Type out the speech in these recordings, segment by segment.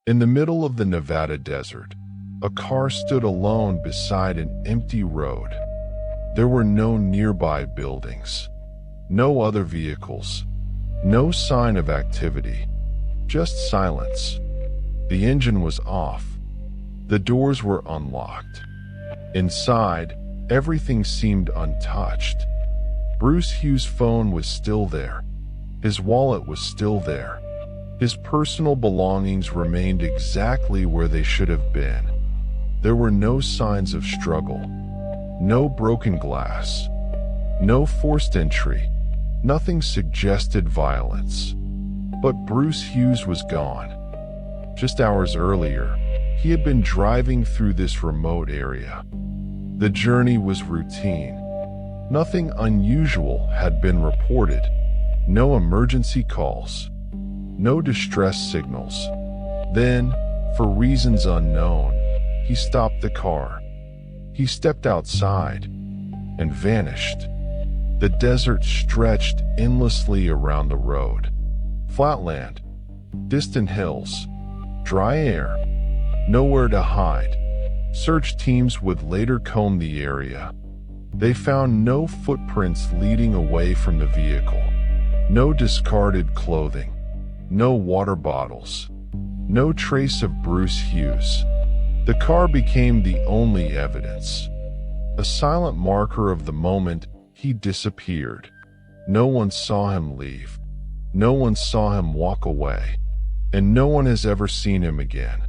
In the middle of the Nevada desert, a car stood alone beside an empty road. There were no nearby buildings, no other vehicles, no sign of activity, just silence. The engine was off. The doors were unlocked. Inside, everything seemed untouched. Bruce Hughes' phone was still there. His wallet was still there. His personal belongings remained exactly where they should have been. There were no signs of struggle, no broken glass, no forced entry. Nothing suggested violence. But Bruce Hughes was gone. Just hours earlier, he had been driving through this remote area. The journey was routine. Nothing unusual had been reported. No emergency calls. No distress signals. Then, for reasons unknown, he stopped the car. He stepped outside and vanished. The desert stretched endlessly around the road. Flatland, distant hills, dry air, nowhere to hide. Search teams would later comb the area. They found no footprints leading away from the vehicle, no discarded clothing, no water bottles, no trace of Bruce Hughes. The car became the only evidence, a silent marker of the moment he disappeared. No one saw him leave. No one saw him walk away. And no one has ever seen him again.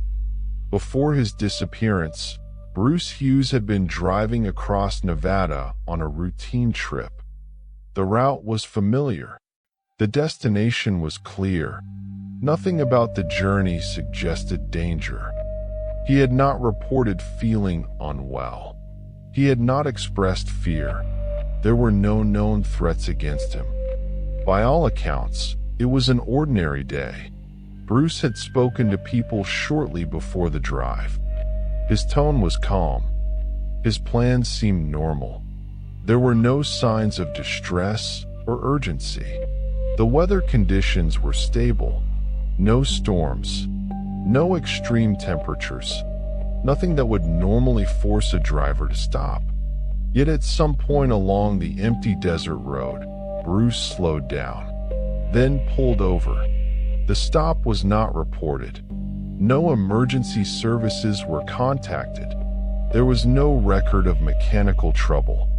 Before his disappearance, Bruce Hughes had been driving across Nevada on a routine trip. The route was familiar. The destination was clear. Nothing about the journey suggested danger. He had not reported feeling unwell. He had not expressed fear. There were no known threats against him. By all accounts, it was an ordinary day. Bruce had spoken to people shortly before the drive. His tone was calm. His plans seemed normal. There were no signs of distress or urgency. The weather conditions were stable. No storms. No extreme temperatures. Nothing that would normally force a driver to stop. Yet at some point along the empty desert road, Bruce slowed down, then pulled over. The stop was not reported. No emergency services were contacted. There was no record of mechanical trouble.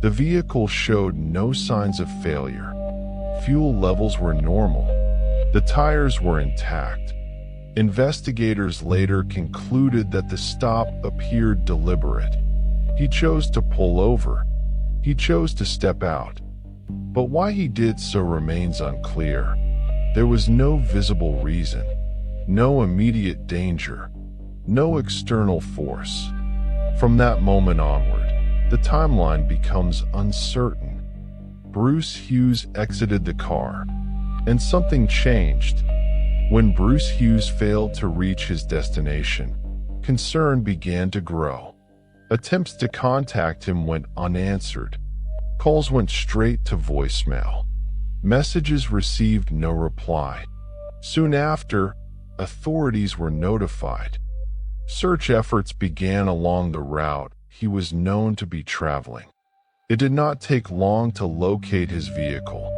The vehicle showed no signs of failure. Fuel levels were normal. The tires were intact. Investigators later concluded that the stop appeared deliberate. He chose to pull over. He chose to step out. But why he did so remains unclear. There was no visible reason, no immediate danger, no external force. From that moment onward, the timeline becomes uncertain. Bruce Hughes exited the car, and something changed. When Bruce Hughes failed to reach his destination, concern began to grow. Attempts to contact him went unanswered. Calls went straight to voicemail. Messages received no reply. Soon after, authorities were notified. Search efforts began along the route he was known to be traveling. It did not take long to locate his vehicle.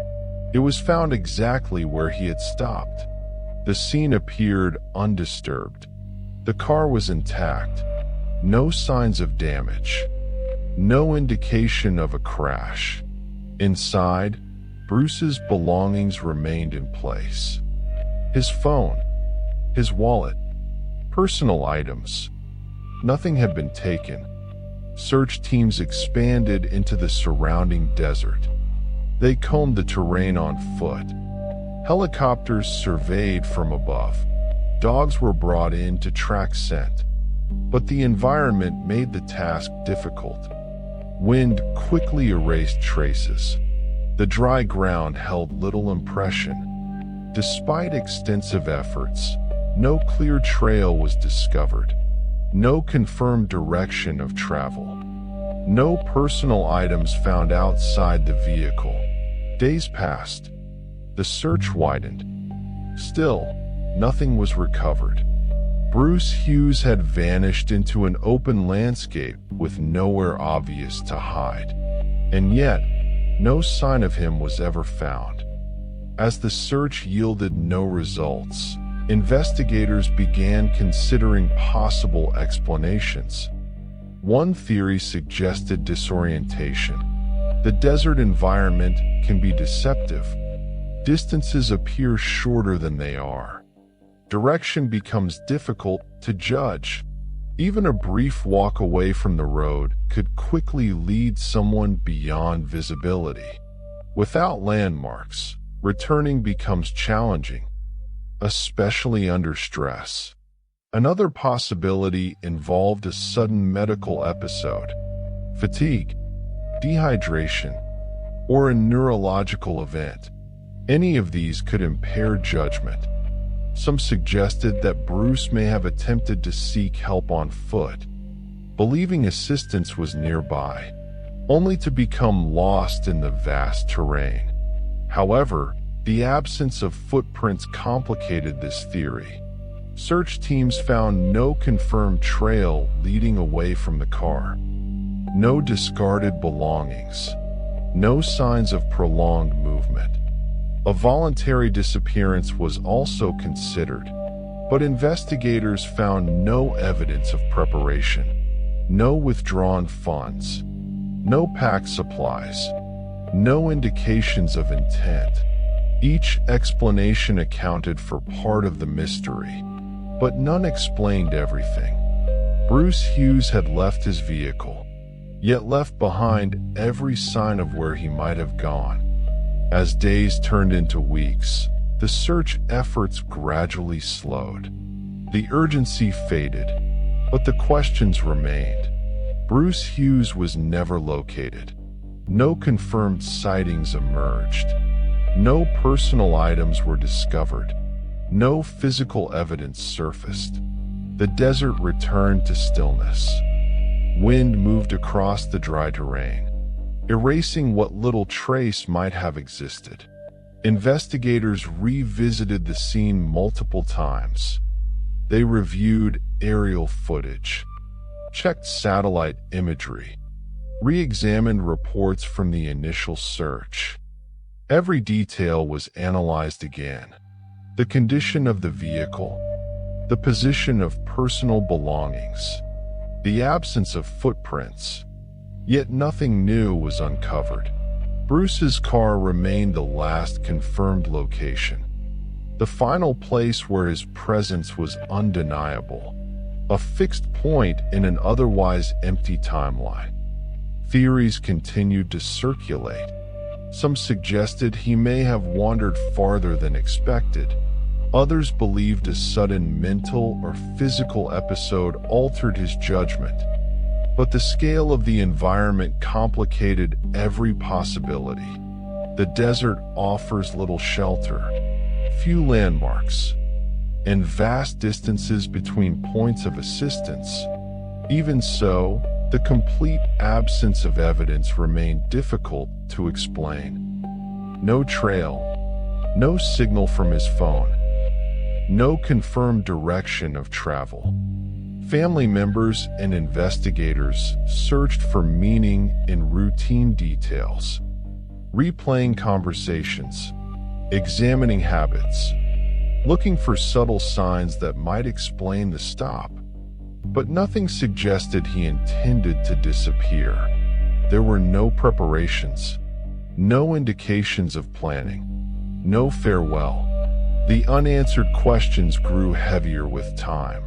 It was found exactly where he had stopped. The scene appeared undisturbed. The car was intact. No signs of damage. No indication of a crash. Inside, Bruce's belongings remained in place. His phone, his wallet, personal items. Nothing had been taken. Search teams expanded into the surrounding desert. They combed the terrain on foot. Helicopters surveyed from above. Dogs were brought in to track scent. But the environment made the task difficult. Wind quickly erased traces. The dry ground held little impression. Despite extensive efforts, no clear trail was discovered. No confirmed direction of travel. No personal items found outside the vehicle. Days passed. The search widened. Still, nothing was recovered. Bruce Hughes had vanished into an open landscape with nowhere obvious to hide. And yet, no sign of him was ever found. As the search yielded no results, investigators began considering possible explanations. One theory suggested disorientation. The desert environment can be deceptive. Distances appear shorter than they are. Direction becomes difficult to judge. Even a brief walk away from the road could quickly lead someone beyond visibility. Without landmarks, returning becomes challenging, especially under stress. Another possibility involved a sudden medical episode, fatigue, dehydration, or a neurological event. Any of these could impair judgment. Some suggested that Bruce may have attempted to seek help on foot, believing assistance was nearby, only to become lost in the vast terrain. However, the absence of footprints complicated this theory. Search teams found no confirmed trail leading away from the car. No discarded belongings. No signs of prolonged movement. A voluntary disappearance was also considered, but investigators found no evidence of preparation, no withdrawn funds, no packed supplies, no indications of intent. Each explanation accounted for part of the mystery, but none explained everything. Bruce Hughes had left his vehicle, yet left behind every sign of where he might have gone. As days turned into weeks, the search efforts gradually slowed. The urgency faded, but the questions remained. Bruce Hughes was never located. No confirmed sightings emerged. No personal items were discovered. No physical evidence surfaced. The desert returned to stillness. Wind moved across the dry terrain, erasing what little trace might have existed. Investigators revisited the scene multiple times. They reviewed aerial footage, checked satellite imagery, re-examined reports from the initial search. Every detail was analyzed again. The condition of the vehicle, the position of personal belongings, the absence of footprints. Yet nothing new was uncovered. Bruce's car remained the last confirmed location, the final place where his presence was undeniable, a fixed point in an otherwise empty timeline. Theories continued to circulate. Some suggested he may have wandered farther than expected. Others believed a sudden mental or physical episode altered his judgment. But the scale of the environment complicated every possibility. The desert offers little shelter, few landmarks, and vast distances between points of assistance. Even so, the complete absence of evidence remained difficult to explain. No trail, no signal from his phone, no confirmed direction of travel. Family members and investigators searched for meaning in routine details, replaying conversations, examining habits, looking for subtle signs that might explain the stop. But nothing suggested he intended to disappear. There were no preparations, no indications of planning, no farewell. The unanswered questions grew heavier with time.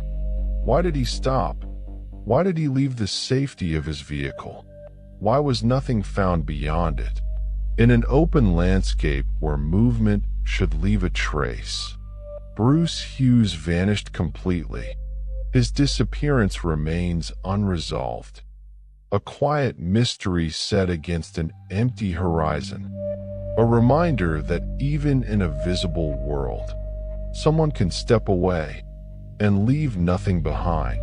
Why did he stop? Why did he leave the safety of his vehicle? Why was nothing found beyond it? In an open landscape where movement should leave a trace, Bruce Hughes vanished completely. His disappearance remains unresolved. A quiet mystery set against an empty horizon. A reminder that even in a visible world, someone can step away and leave nothing behind.